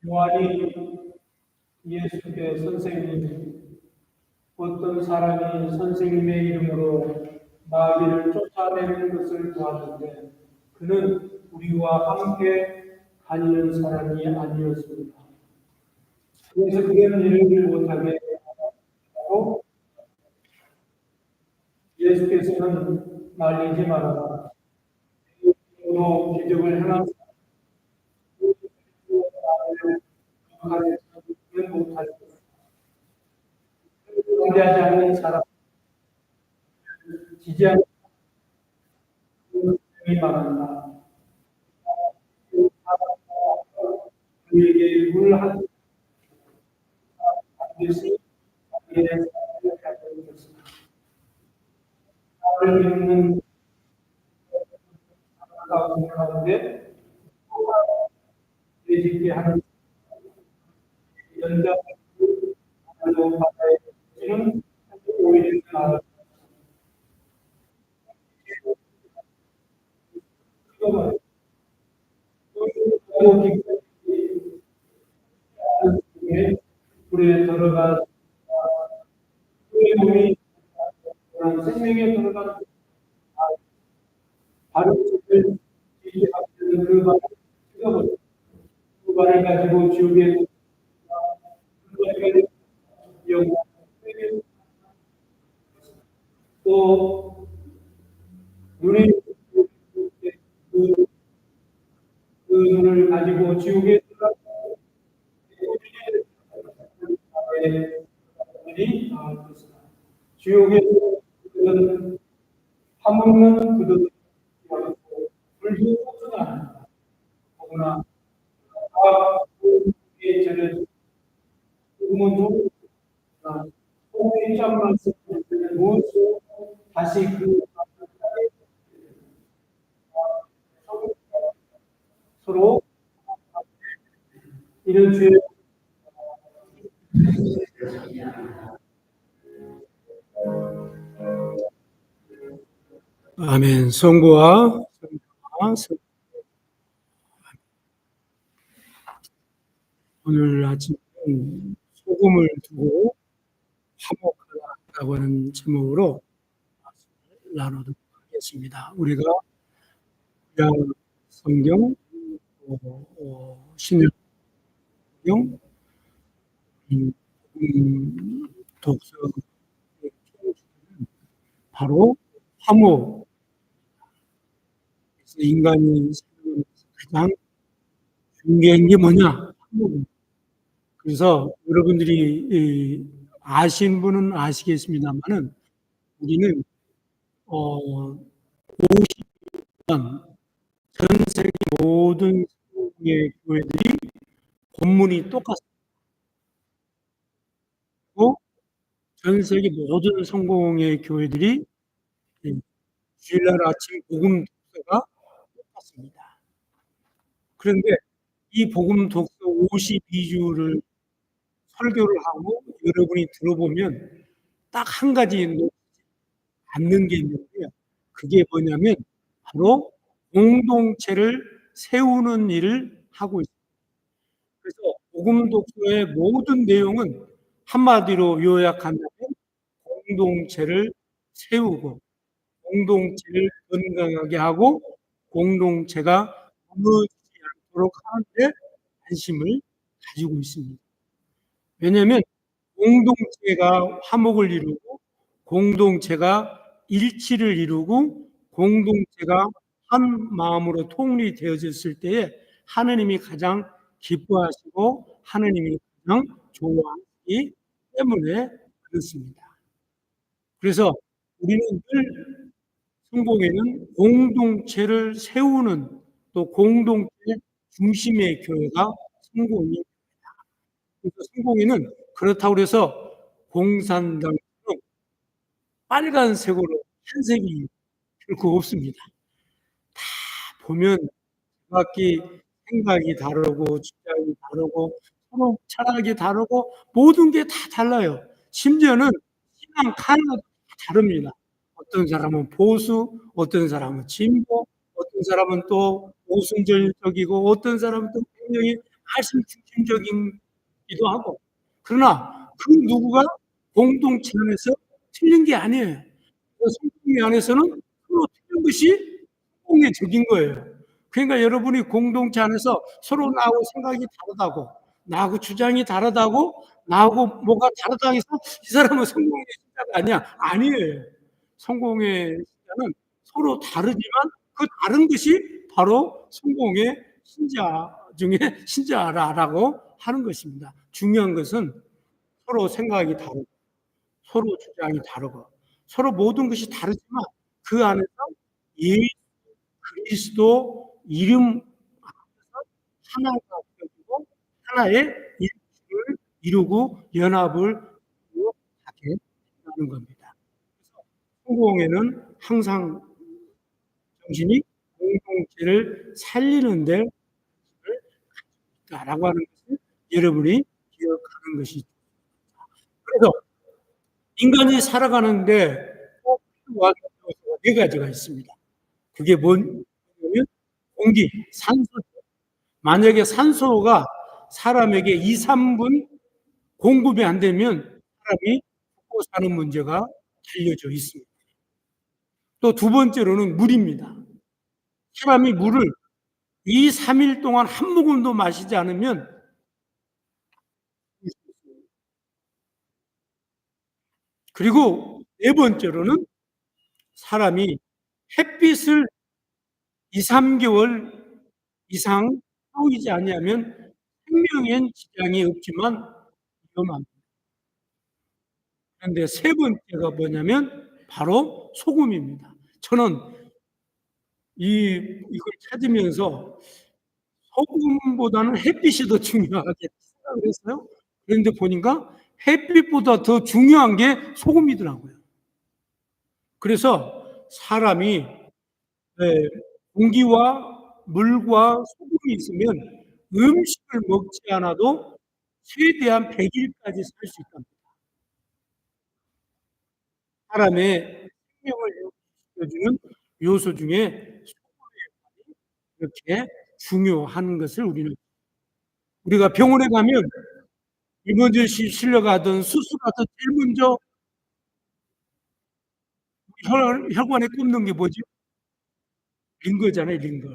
요한이 예수께 선생님, 어떤 사람이 선생님의 이름으로 마귀를 쫓아내는 것을 보았는데 그는 우리와 함께 다니는 사람이 아니었습니다. 그래서 그는 이를 못하게 하고 예수께서는 말리지 말아라. 또 기적을 행한 사람을 못할 기대하지 않는 사람, 지지하는 사람이 말한다. 그에게 물한 듯이 그의 삶을 가져온 것이다. 나를 믿는 가운데 되짓게 하는 연장으로 받아야지는 오히려 나을 이거는 불에 들어가 그의 몸이 생명에 들어가는 바로 지지하는 그 발을 찍어버려 그 발을 가지고 지옥에 영또 눈이 그, 그 눈을 가지고 지옥에 들어가는 일이 나올 것이다. 지옥에 그들은 파먹는 그들은 불도 쏟지 않는다. 더구나 과학의 전에 죽음은 좋으나 호흡이 짬만 쓰는 무엇을 다시 그 서로 이런 죄 아멘. 성부와 성자와 오늘 아침은 소금을 두고 화목하다라고 하는 제목으로 나누도록 하겠습니다. 우리가 구약 성경, 신약 성경, 독서 바로 화목. 인간이 가장 중요한 게 뭐냐? 화목입니다. 그래서 여러분들이 아신 분은 아시겠습니다만은 우리는 50년 전 세계 모든 성공의 교회들이 본문이 똑같습니다. 전 세계 모든 성공의 교회들이 주일날 아침 복음 독서가 똑같습니다. 그런데 이 복음 독서 52주를 설교를 하고 여러분이 들어보면 딱 한 가지 놓치지 않는 게 있는데요. 그게 뭐냐면 바로 공동체를 세우는 일을 하고 있습니다. 그래서 복음 독서의 모든 내용은 한마디로 요약한다면 공동체를 세우고 공동체를 건강하게 하고 공동체가 무너지지 않도록 하는 데 관심을 가지고 있습니다. 왜냐하면 공동체가 화목을 이루고 공동체가 일치를 이루고 공동체가 한 마음으로 통일되어졌을 때에 하느님이 가장 기뻐하시고 하느님이 가장 좋아하시기 때문에 그렇습니다. 그래서 우리는 늘 성공에는 공동체를 세우는 또 공동체 중심의 교회가 성공입니다. 그래서 성공에는 그렇다고 해서 공산당처럼 빨간색으로 흰색이 결코 없습니다. 다 보면 각기 생각이 다르고 주장이 다르고 서로 철학이 다르고 모든 게 다 달라요. 심지어는 신앙 탄핵도 다릅니다. 어떤 사람은 보수, 어떤 사람은 진보, 어떤 사람은 또 오순절적이고 어떤 사람은 또 굉장히 말씀 중심적이기도 하고, 그러나 그 누구가 공동체 안에서 틀린 게 아니에요. 성공회 안에서는 서로 틀린 것이 성공의 적인 거예요. 그러니까 여러분이 공동체 안에서 서로 나하고 생각이 다르다고, 나하고 주장이 다르다고, 나하고 뭐가 다르다고 해서 이 사람은 성공의 신자가 아니야. 아니에요. 성공의 신자는 서로 다르지만 그 다른 것이 바로 성공의 신자 중에 신자라고 하는 것입니다. 중요한 것은 서로 생각이 다르고, 서로 주장이 다르고, 서로 모든 것이 다르지만 그 안에서 예수 그리스도 이름 안에서 하나가 되어지고 하나의 일치를 이루고 연합을 이루어 가게 된다는 겁니다. 그래서 성공에는 항상 정신이 공동체를 살리는 데 있다라고 하는 것을 여러분이 기억하는 것이 좋습니다. 그래서 인간이 살아가는데 꼭 필요한 요소가 네 가지가 있습니다. 그게 뭐냐면 공기, 산소죠. 만약에 산소가 사람에게 2, 3분 공급이 안 되면 사람이 죽고 사는 문제가 알려져 있습니다. 또 두 번째로는 물입니다. 사람이 물을 2, 3일 동안 한 모금도 마시지 않으면, 그리고 네 번째로는 사람이 햇빛을 2, 3개월 이상 쏘이지 아니하면 생명엔 지장이 없지만 위험합니다. 그런데 세 번째가 뭐냐면 바로 소금입니다. 저는 이걸 찾으면서 소금보다는 햇빛이 더 중요하게 생각을 했어요. 그런데 보니까 햇빛보다 더 중요한 게 소금이더라고요. 그래서 사람이 공기와 물과 소금이 있으면 음식을 먹지 않아도 최대한 100일까지 살 수 있답니다. 사람의 생명을 유지시켜주는 요소 중에 이렇게 중요한 것을 우리가 병원에 가면 이머전시 실려가든 수술하든 제일 먼저 혈관에 꼽는 게 뭐죠? 링거잖아요, 링거.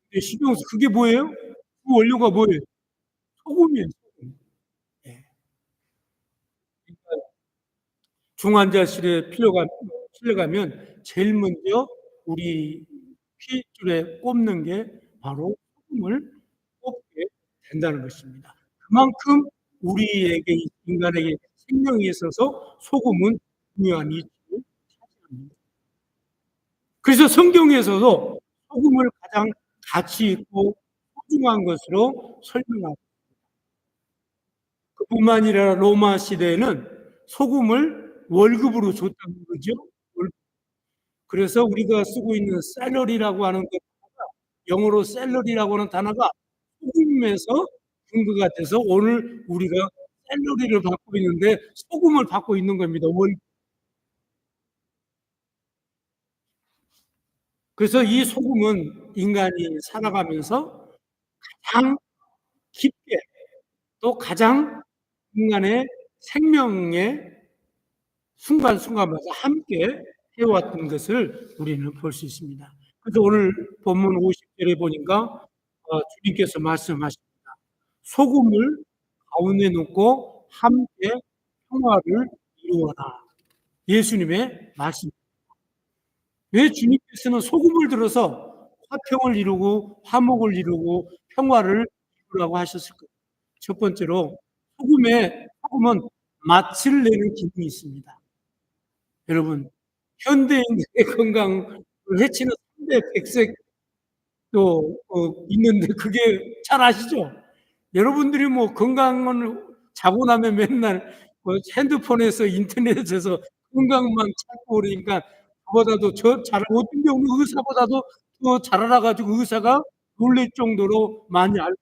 근데 신경 그게 뭐예요? 그 원료가 뭐예요? 소금이에요, 소금. 예. 그러니까 중환자실에 실려가면 제일 먼저 우리 피줄에 꼽는 게 바로 소금을 꼽게 된다는 것입니다. 그만큼 우리에게 인간에게 생명에 있어서 소금은 중요한 위치를 차지합니다. 그래서 성경에서도 소금을 가장 가치 있고 소중한 것으로 설명하고, 그뿐만 아니라 로마 시대에는 소금을 월급으로 줬다는 거죠. 그래서 우리가 쓰고 있는 샐러리라고 하는 것, 영어로 샐러리라고 하는 단어가 소금에서 근거가 돼서 오늘 우리가 샐러리를 받고 있는데 소금을 받고 있는 겁니다. 그래서 이 소금은 인간이 살아가면서 가장 깊게, 또 가장 인간의 생명의 순간순간마다 함께 해왔던 것을 우리는 볼 수 있습니다. 그래서 오늘 본문 50절에 보니까 주님께서 말씀하십니다. 소금을 가운데 놓고 함께 평화를 이루어라. 예수님의 말씀. 왜 주님께서는 소금을 들어서 화평을 이루고 화목을 이루고 평화를 이루라고 하셨을까요? 첫 번째로 소금은 맛을 내는 기능이 있습니다. 여러분, 현대인의 건강을 해치는 3대 백색도 있는데 그게 잘 아시죠? 여러분들이 뭐 건강은 자고 나면 맨날 핸드폰에서 인터넷에서 건강만 찾고 그러니까 저보다도 어떤 경우 의사보다도 더 잘 알아가지고 의사가 놀랄 정도로 많이 알고,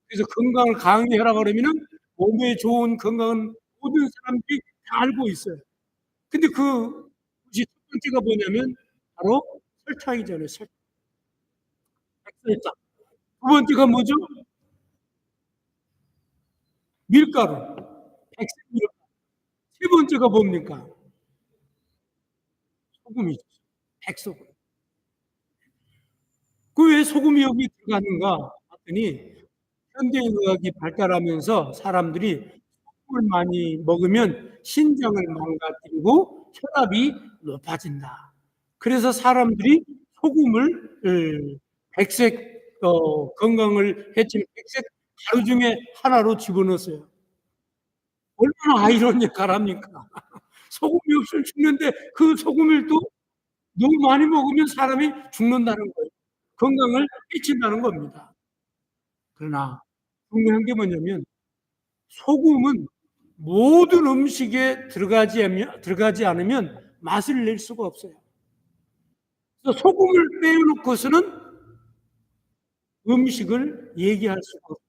그래서 건강을 강의하라 그러면은 몸에 좋은 건강은 모든 사람들이 다 알고 있어요. 근데 그것이 첫 번째가 뭐냐면 바로 설탕이잖아요. 설탕. 두 번째가 뭐죠? 밀가루, 백색 밀가루. 세 번째가 뭡니까? 소금이죠. 백소금. 그 왜 소금이 여기 들어가는가 봤더니 현대의학이 발달하면서 사람들이 소금을 많이 먹으면 신장을 망가뜨리고 혈압이 높아진다. 그래서 사람들이 소금을 백색 건강을 해치는 백색 가루 중에 하나로 집어넣었어요. 얼마나 아이러니컬합니까? 소금이 없으면 죽는데 그 소금을 또 너무 많이 먹으면 사람이 죽는다는 거예요. 건강을 해친다는 겁니다. 그러나 중요한 게 뭐냐면 소금은 모든 음식에 들어가지 않으면 맛을 낼 수가 없어요. 그래서 소금을 빼놓고서는 음식을 얘기할 수가 없어요.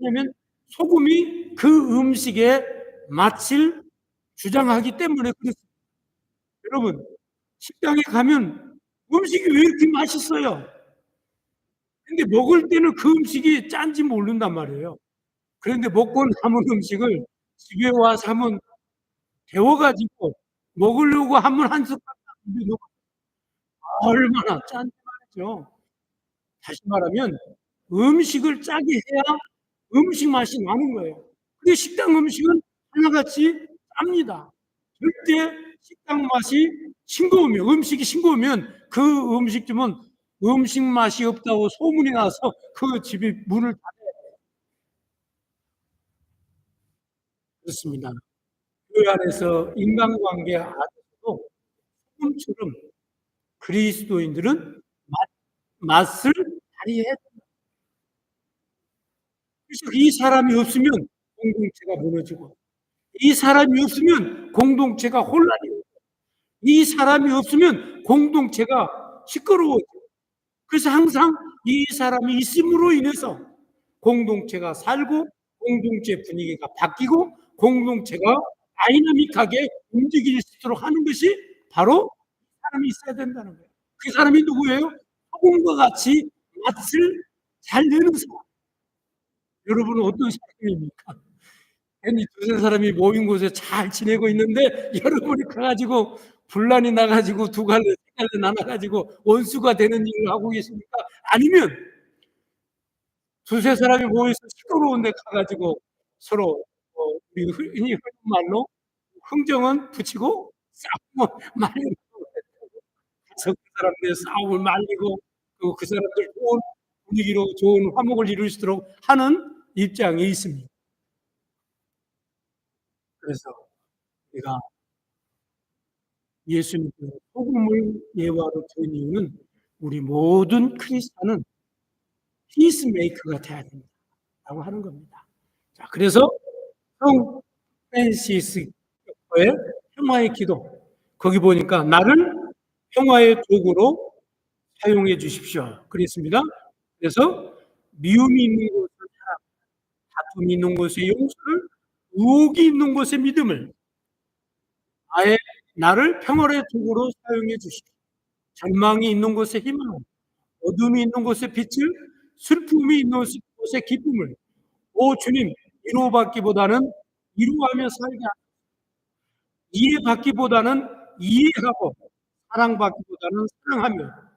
왜냐하면 소금이 그 음식의 맛을 주장하기 때문에 그렇습니다. 여러분, 식당에 가면 음식이 왜 이렇게 맛있어요? 근데 먹을 때는 그 음식이 짠지 모른단 말이에요. 그런데 먹고 남은 음식을 집에 와서 한번 데워 가지고 먹으려고 하면 한 숟가락 입에 넣어 얼마나 짠지 말이죠. 다시 말하면 음식을 짜게 해야 음식 맛이 나는 거예요. 근데 식당 음식은 하나같이 짭니다. 절대 식당 맛이 싱거우면 음식이 싱거우면 그 음식점은 음식 맛이 없다고 소문이 나서 그 집이 문을 닫아요. 그렇습니다. 교회 안에서 인간관계 안에서도 소금처럼 그리스도인들은 맛을 발휘해야 됩니다. 그래서 이 사람이 없으면 공동체가 무너지고 이 사람이 없으면 공동체가 혼란이 오고 이 사람이 없으면 공동체가 시끄러워져요. 그래서 항상 이 사람이 있음으로 인해서 공동체가 살고 공동체 분위기가 바뀌고 공동체가 다이나믹하게 움직일 수 있도록 하는 것이 바로 사람이 있어야 된다는 거예요. 그 사람이 누구예요? 소금과 같이 맛을 잘 내는 사람. 여러분은 어떤 사람입니까? 괜히 두세 사람이 모인 곳에 잘 지내고 있는데 여러분이 가가지고 분란이 나가지고 두 갈래, 세 갈래 나눠가지고 원수가 되는 일을 하고 계십니까? 아니면 두세 사람이 모여서 시끄러운 데 가가지고 서로 우리 흔히 하는 말로 흥정은 붙이고 싸움은 말리고 그 사람들의 싸움을 말리고 그 사람들 좋은 분위기로 좋은 화목을 이룰 수 있도록 하는 입장이 있습니다. 그래서 우리가 예수님께서 소금을 예화로 든 이유는 우리 모든 크리스찬은 피스메이커가 돼야 된다고 하는 겁니다. 자, 그래서 성 프란시스코의 평화의 기도 거기 보니까 나를 평화의 도구로 사용해 주십시오. 그랬습니다. 그래서 미움이 있는 곳은 사랑, 다툼이 있는 곳에 용서를, 의혹이 있는 곳에 믿음을, 아예 나를 평화의 도구로 사용해 주십시오. 절망이 있는 곳에 희망을, 어둠이 있는 곳에 빛을, 슬픔이 있는 곳에 기쁨을. 오 주님, 위로받기보다는 위로하며 살게 하소서. 이해받기보다는 이해하고 사랑받기보다는 사랑하며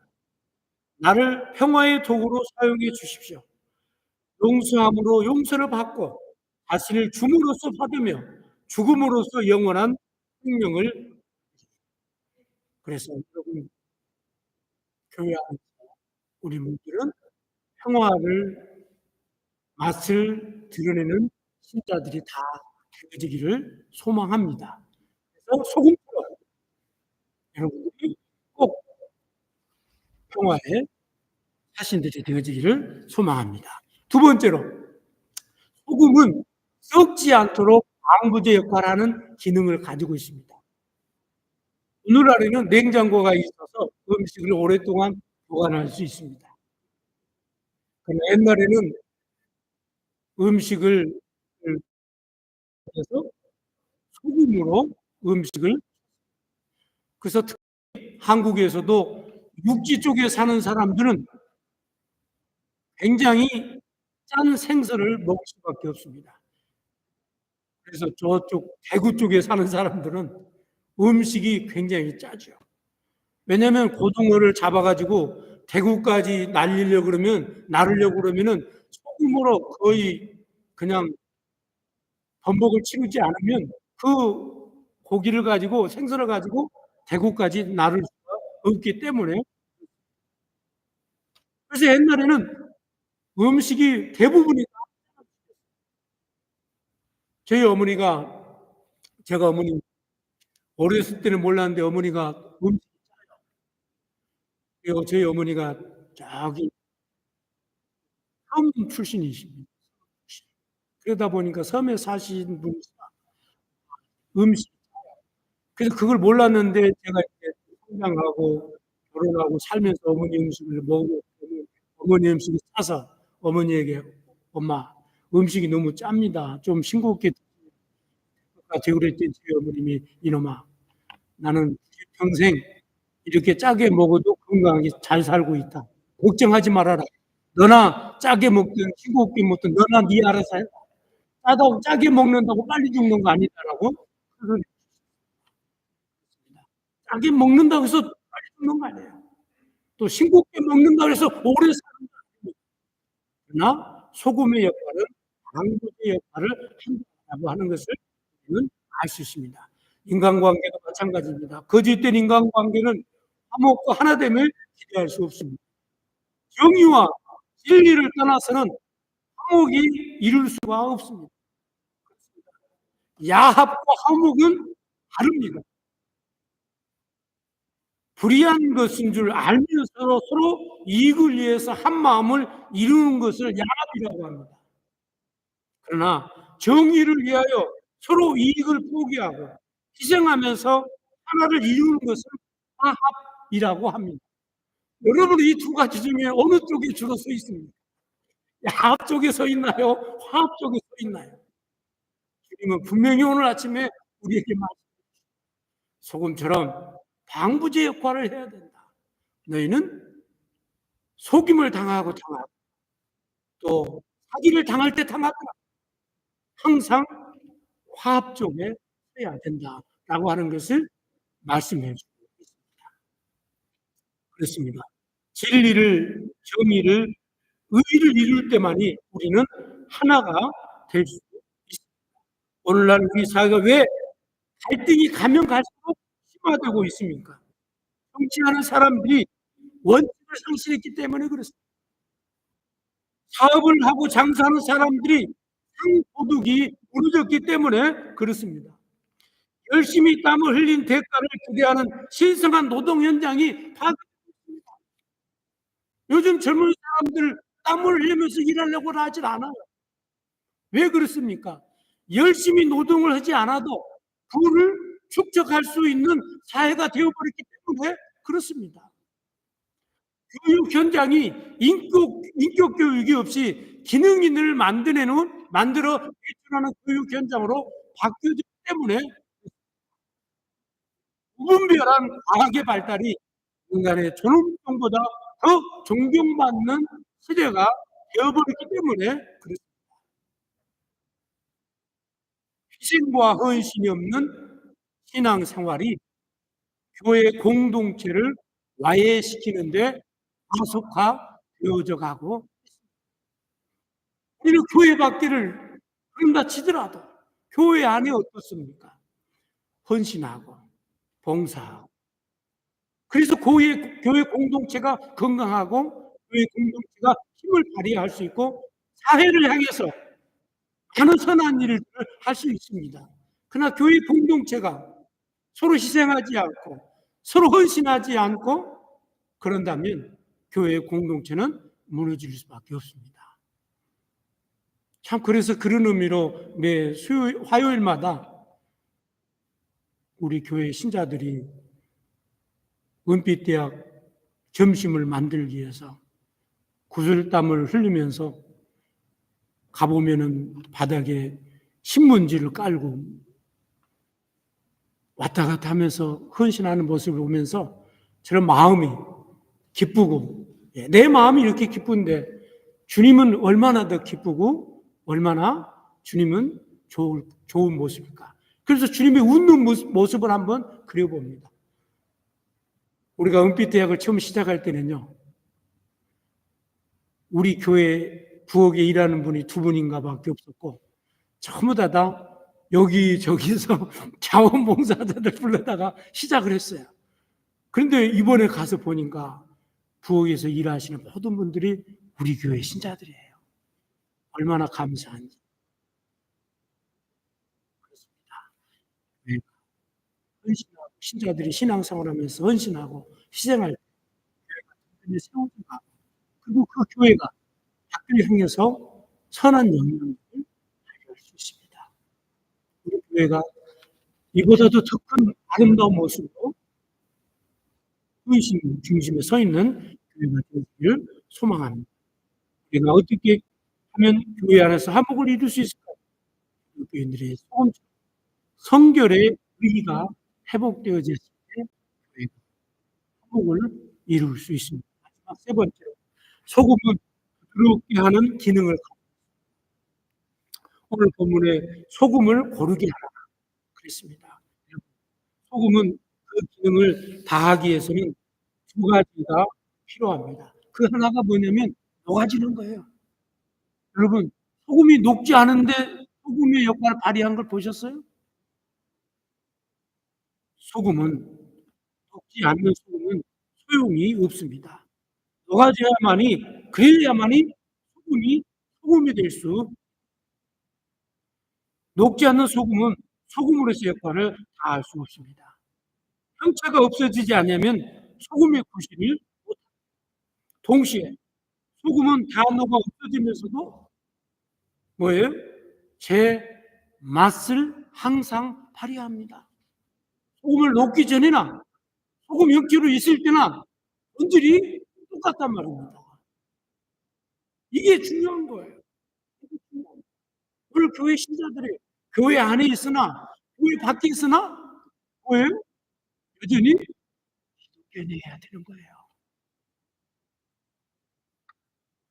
나를 평화의 도구로 사용해 주십시오. 용서함으로 용서를 받고 자신을 죽음으로써 받으며 죽음으로써 영원한 생명을. 그래서 여러분 교회 안에서 우리 모두는 평화를 맛을 드러내는 신자들이 다 되어지기를 소망합니다. 그래서 소금처럼 여러분들이 꼭 평화의 자신들이 되어지기를 소망합니다. 두 번째로 소금은 썩지 않도록 방부제 역할을 하는 기능을 가지고 있습니다. 오늘날에는 냉장고가 있어서 음식을 오랫동안 보관할 수 있습니다. 그러나 옛날에는 음식을 해서 소금으로 음식을, 그래서 특히 한국에서도 육지 쪽에 사는 사람들은 굉장히 짠 생선을 먹을 수밖에 없습니다. 그래서 저쪽 대구 쪽에 사는 사람들은 음식이 굉장히 짜죠. 왜냐하면 고등어를 잡아가지고 대구까지 나르려고 그러면은 소금으로 거의 그냥 번복을 치르지 않으면 그 고기를 가지고 생선을 가지고 대구까지 나를 수가 없기 때문에, 그래서 옛날에는 음식이 대부분이, 저희 어머니가, 제가 어머니 어렸을 때는 몰랐는데 어머니가 저희 어머니가 저기 섬 출신이십니다. 그러다 보니까 섬에 사신 분이 음식, 그래서 그걸 몰랐는데 제가 이제 성장하고 결혼하고 살면서 어머니 음식을 먹고 어머니 음식을 사서 어머니에게, 엄마 음식이 너무 짭니다, 좀 싱겁게 같아요 그랬더니 저희 어머님이, 이놈아 나는 평생 이렇게 짜게 먹어도 건강하게 잘 살고 있다, 걱정하지 말아라, 너나 짜게 먹든 싱겁게 먹든 너나 네 알아서 해. 짜게 먹는다고 빨리 죽는 거 아니다라고. 그래서 짜게 먹는다고 해서 빨리 죽는 거 아니에요. 또 싱겁게 먹는다고 해서 오래 사는 거 아닙니다. 그러나 소금의 역할은 방부제 역할을 한다고 하는 것을 우리는 알 수 있습니다. 인간관계도 마찬가지입니다. 거짓된 인간관계는 화목과 하나됨을 기대할 수 없습니다. 정의와 진리를 떠나서는 화목이 이룰 수가 없습니다. 야합과 화목은 다릅니다. 불의한 것인 줄 알면서 서로 이익을 위해서 한 마음을 이루는 것을 야합이라고 합니다. 그러나 정의를 위하여 서로 이익을 포기하고 희생하면서 하나를 이루는 것을 화합이라고 합니다. 여러분, 이 두 가지 중에 어느 쪽에 주로 서 있습니까? 야합 쪽에 서 있나요? 화합 쪽에 서 있나요? 주님은 분명히 오늘 아침에 우리에게 소금처럼 방부제 역할을 해야 된다. 너희는 속임을 당하고 또 사기를 당할 때 당하거나 항상 화합 쪽에 서야 된다라고 하는 것을 말씀해 주고 있습니다. 그렇습니다. 진리를, 정의를, 의를 이룰 때만이 우리는 하나가 될 수 있습니다. 오늘날 우리 사회가 왜 갈등이 가면 갈수록 심화되고 있습니까? 정치하는 사람들이 원칙을 상실했기 때문에 그렇습니다. 사업을 하고 장사하는 사람들이 상도덕이 무너졌기 때문에 그렇습니다. 열심히 땀을 흘린 대가를 기대하는 신성한 노동 현장이 파괴됐습니다. 요즘 젊은 사람들 땀을 흘리면서 일하려고 하질 않아요. 왜 그렇습니까? 열심히 노동을 하지 않아도 부를 축적할 수 있는 사회가 되어버렸기 때문에 그렇습니다. 교육 현장이 인격 교육이 없이 기능인을 만들어 배출하는 교육 현장으로 바뀌어졌기 때문에 무분별한 과학의 발달이 인간의 존엄성보다 더 존경받는 시대가 되어버렸기 때문에 그렇습니다. 희생과 헌신이 없는 신앙생활이 교회 공동체를 와해시키는데 가속화되어져 가고, 우리는 교회 밖에를 그런다 치더라도 교회 안에 어떻습니까? 헌신하고 봉사하고, 그래서 교회 공동체가 건강하고 교회 공동체가 힘을 발휘할 수 있고 사회를 향해서 많은 선한 일을 할 수 있습니다. 그러나 교회 공동체가 서로 희생하지 않고 서로 헌신하지 않고 그런다면 교회 공동체는 무너질 수밖에 없습니다. 참, 그래서 그런 의미로 매 화요일마다 우리 교회 신자들이 은빛대학 점심을 만들기 위해서 구슬땀을 흘리면서 가보면은 바닥에 신문지를 깔고 왔다 갔다 하면서 헌신하는 모습을 보면서 저런 마음이 기쁘고, 내 마음이 이렇게 기쁜데 주님은 얼마나 더 기쁘고 얼마나 주님은 좋은 모습일까. 그래서 주님의 웃는 모습을 한번 그려봅니다. 우리가 은빛대학을 처음 시작할 때는요, 우리 교회 부엌에 일하는 분이 2분인가 밖에 없었고, 전부 다 여기저기서 자원봉사자들 불러다가 시작을 했어요. 그런데 이번에 가서 보니까 부엌에서 일하시는 모든 분들이 우리 교회 신자들이에요. 얼마나 감사한지. 그렇습니다. 네. 헌신하고, 신자들이 신앙생활하면서 헌신하고 희생할 때 교회가 든든히 세워진다. 그리고 그 교회가 밖을 향해서 선한 영향력을 발휘할 수 있습니다. 우리 교회가 이보다도 더 큰 아름다운 모습으로 헌신 중심에 서 있는 교회가 되기를 소망합니다. 우리가 어떻게 하면 교회 안에서 화목을 이룰 수 있을까요? 교인들의 성결의 의의가 회복되어졌을 때 교회가 화목을 이룰 수 있습니다. 마지막 세 번째로, 소금은 부드럽게 하는 기능을 가지고 있습니다. 오늘 본문에 소금을 고르게 하라 그랬습니다. 소금은 그 기능을 다하기 위해서는 2가지가 필요합니다. 그 하나가 뭐냐면 녹아지는 거예요. 여러분, 소금이 녹지 않은데 소금의 역할을 발휘한 걸 보셨어요? 소금은, 녹지 않는 소금은 소용이 없습니다. 녹아져야만이, 그래야만이 소금이 될 수, 녹지 않는 소금은 소금으로서의 역할을 다할 수 없습니다. 형체가 없어지지 않으면 소금의 구실을 못. 동시에 소금은 다 녹아 없어지면서도 뭐예요? 제 맛을 항상 발휘합니다. 소금을 녹기 전이나 소금 형태로 있을 때나 본질이 똑같단 말입니다. 이게 중요한 거예요. 오늘 교회 신자들이 교회 안에 있으나 교회 밖에 있으나 뭐예요? 여전히 견해해야 되는 거예요.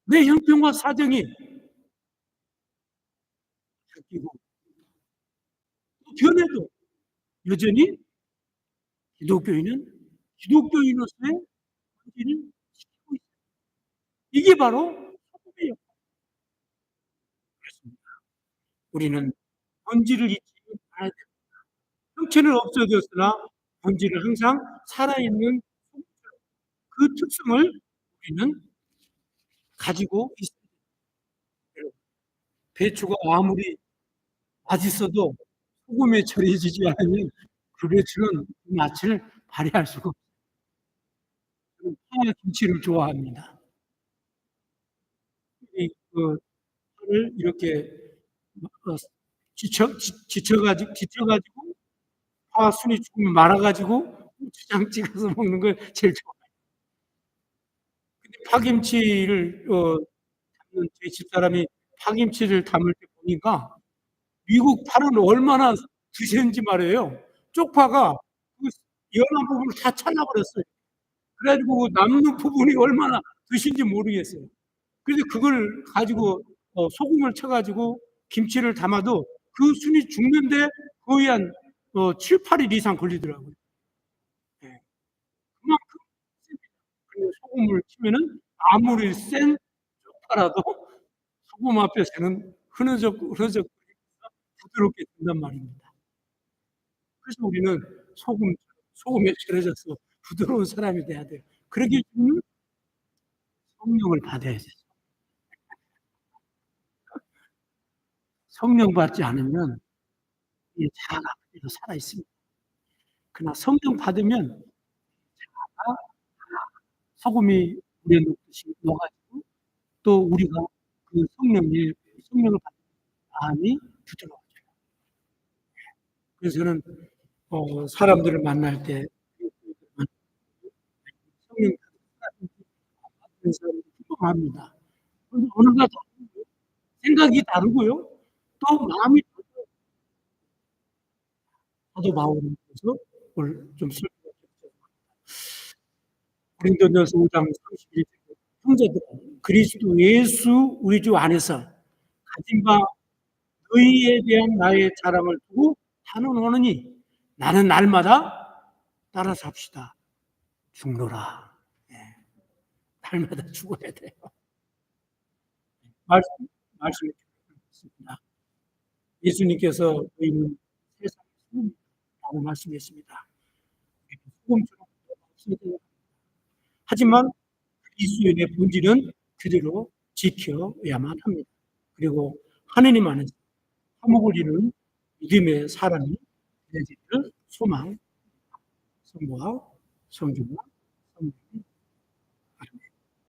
내 형편과 사정이 바뀌고 변해도 여전히 기독교인은 기독교인으로서의 본질을 지키고 있어요. 이게 바로 소금의 역할입니다. 우리는 본질을 잊지 말아야 돼요. 형체는 없어졌으나 본질은 항상 살아있는 그 특성을 우리는 가지고 있어요. 배추가 아무리 맛있어도 소금에 절여지지 않으면 그 배추는 그 맛을 발휘할 수가 없어요. 저는 파와 김치를 좋아합니다. 그 파를 이렇게 지쳐가지고 파 순이 조금 말아가지고 고추장 찍어서 먹는 걸 제일 좋아해요. 근데 파김치를 담는 저희 집사람이 파김치를 담을 때 보니까 미국 파는 얼마나 드셨는지 말이에요. 쪽파가 그 연한 부분을 다 잘라버렸어요. 그래가지고 남는 부분이 얼마나 드신지 모르겠어요. 그래서 그걸 가지고 소금을 쳐가지고 김치를 담아도 그 순이 죽는데 거의 한 7, 8일 이상 걸리더라고요. 예. 그만큼 셉니다. 그리고 소금을 치면은 아무리 센 쪽파라도 소금 앞에서는 흐느적 부드럽게 된단 말입니다. 그래서 우리는 소금에 절여져서 부드러운 사람이 돼야 돼요. 그러기 위해서는 성령을 받아야 돼요. 성령 받지 않으면 이 자아가 그대로 살아 있습니다. 그러나 성령 받으면 자아가 소금이 물에 녹듯이 녹아지고 또 우리가 그 성령을 받는 마음이 부드러워져요. 그래서 저는 사람들을 만날 때 성령 받는 사람을 궁금합니다. 언어가 다르고요, 생각이 다르고요, 또 마음이 다르고. 사도 바울께서 오늘 좀 설명해 주셨죠. 고린도전서 5장 31절 형제들, 그리스도 예수 우리 주 안에서 가진 바 너희에 대한 나의 자랑을 두고 단언하느니 나는 날마다 따라 삽시다. 죽노라. 예, 날마다 죽어야 돼요. 말씀, 말씀해 주셨습니다. 예수님께서 너희는 세상의 소금이라고 말씀했습니다. 소금처럼 없어야 돼요. 하지만 그리스도인의 본질은 그대로 지켜야만 합니다. 그리고 하느님 안에서 화목을 이루는 믿음의 사람이 되기를 소망, 성부와 성주와 성령이